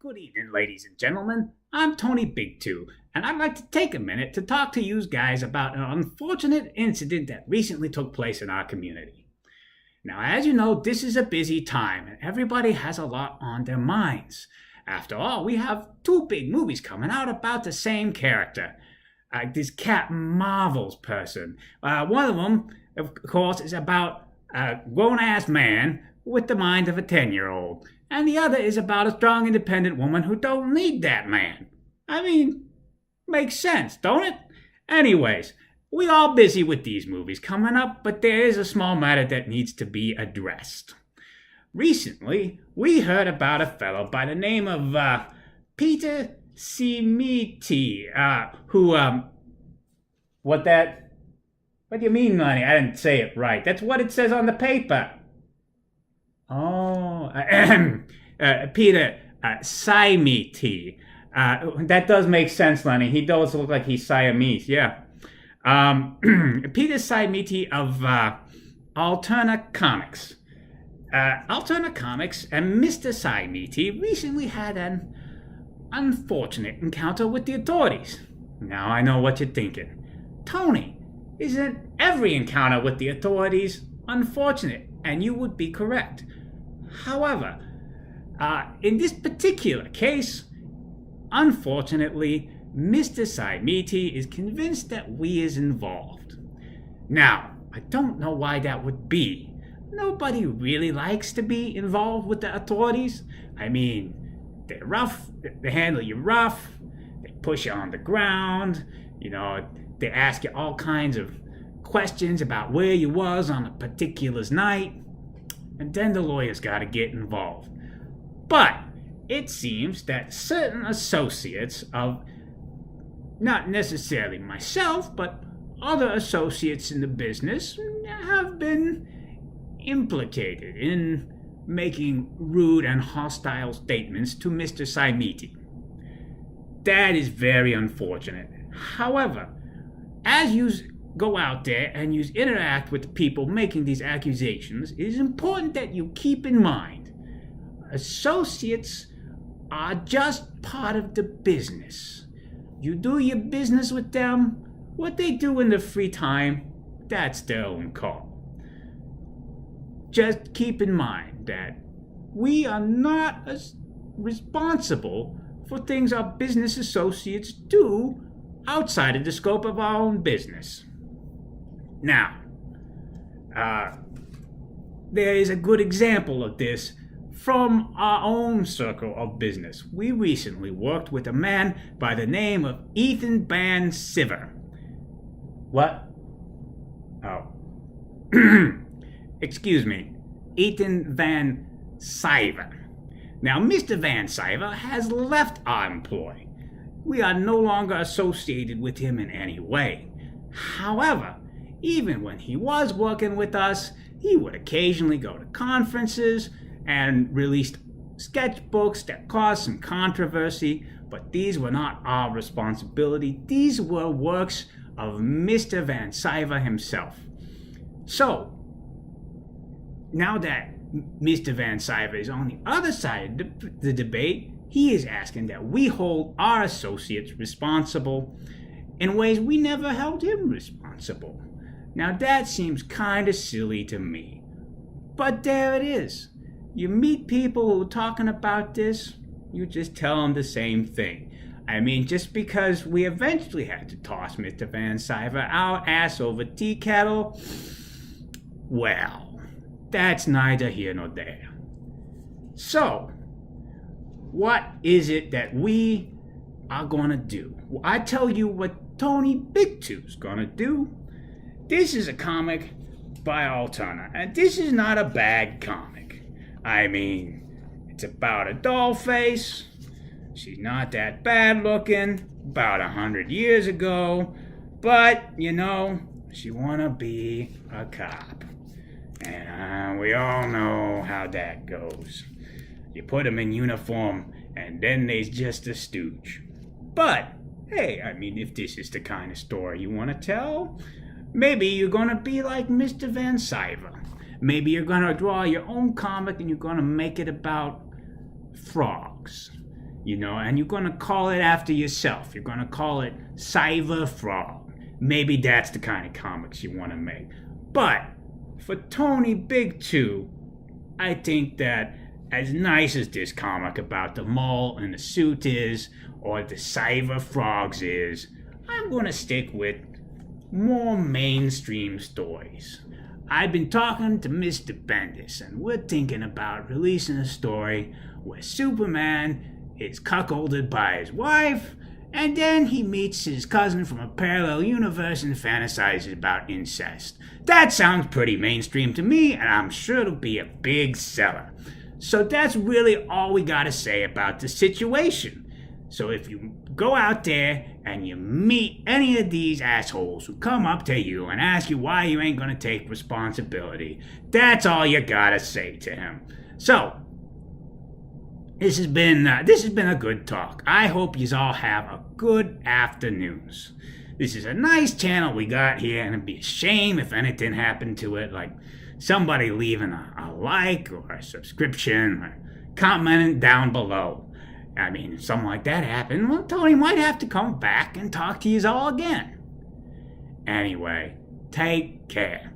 Good evening, ladies and gentlemen. I'm Tony Bigtwo, and I'd like to take a minute to talk to you guys about an unfortunate incident that recently took place in our community. Now, as you know, this is a busy time, and everybody has a lot on their minds. After all, we have two big movies coming out about the same character. This Captain Marvel's person. One of them, of course, is about a grown-ass man with the mind of a 10-year-old. And the other is about a strong, independent woman who don't need that man. I mean, makes sense, don't it? Anyways, we all busy with these movies coming up, but there is a small matter that needs to be addressed. Recently, we heard about a fellow by the name of Peter Simiti, what do you mean, Lonnie? I didn't say it right. That's what it says on the paper. Oh, Peter Simiti. That does make sense, Lenny. He does look like he's Siamese, yeah. Peter Simiti of Alterna Comics. Alterna Comics and Mr. Simiti recently had an unfortunate encounter with the authorities. Now I know what you're thinking. Tony, isn't every encounter with the authorities unfortunate? And you would be correct. However, in this particular case, unfortunately, Mr. Simiti is convinced that we is involved. Now, I don't know why that would be. Nobody really likes to be involved with the authorities. I mean, they're rough, they handle you rough, they push you on the ground, they ask you all kinds of questions about where you was on a particular night, and then the lawyers gotta get involved. But it seems that certain associates of, not necessarily myself, but other associates in the business have been implicated in making rude and hostile statements to Mr. Simiti. That is very unfortunate. However, as you go out there and you interact with the people making these accusations, it is important that you keep in mind, associates are just part of the business. You do your business with them. What they do in their free time, that's their own call. Just keep in mind that we are not responsible for things our business associates do outside of the scope of our own business. Now, there is a good example of this from our own circle of business. We recently worked with a man by the name of Ethan Van Siver. What? Oh. Excuse me. Ethan Van Siver. Now, Mr. Van Siver has left our employ. We are no longer associated with him in any way. However, even when he was working with us, he would occasionally go to conferences and release sketchbooks that caused some controversy, but these were not our responsibility. These were works of Mr. Van Siver himself. So, now that Mr. Van Siver is on the other side of the debate, he is asking that we hold our associates responsible in ways we never held him responsible. Now that seems kind of silly to me. But there it is. You meet people who are talking about this, you just tell them the same thing. I mean, just because we eventually had to toss Mr. Van Siver our ass over tea kettle, well, that's neither here nor there. So, what is it that we are going to do? Well, I tell you what Tony Bigtwo's going to do. This is a comic by Alterna, and this is not a bad comic. I mean, it's about a doll face. She's not that bad looking, about 100 years ago, but, she wanna be a cop. And we all know how that goes. You put them in uniform, and then they's just a stooge. But, hey, I mean, if this is the kind of story you want to tell, maybe you're going to be like Mr. Van Siver. Maybe you're going to draw your own comic and you're going to make it about frogs. and you're going to call it after yourself. You're going to call it Cyber Frog. Maybe that's the kind of comics you want to make. But for Tony Bigtwo, I think that as nice as this comic about the mole in the suit is, or the Cyber Frogs is, I'm going to stick with more mainstream stories. I've been talking to Mr. Bendis, and we're thinking about releasing a story where Superman is cuckolded by his wife, and then he meets his cousin from a parallel universe and fantasizes about incest. That sounds pretty mainstream to me, and I'm sure it'll be a big seller. So that's really all we gotta say about the situation. So if you go out there and you meet any of these assholes who come up to you and ask you why you ain't gonna take responsibility, that's all you gotta say to him. So, this has been a good talk. I hope you all have a good afternoons. This is a nice channel we got here, and it'd be a shame if anything happened to it, like somebody leaving a like or a subscription or commenting down below. I mean, if something like that happened, well, Tony might have to come back and talk to you all again. Anyway, take care.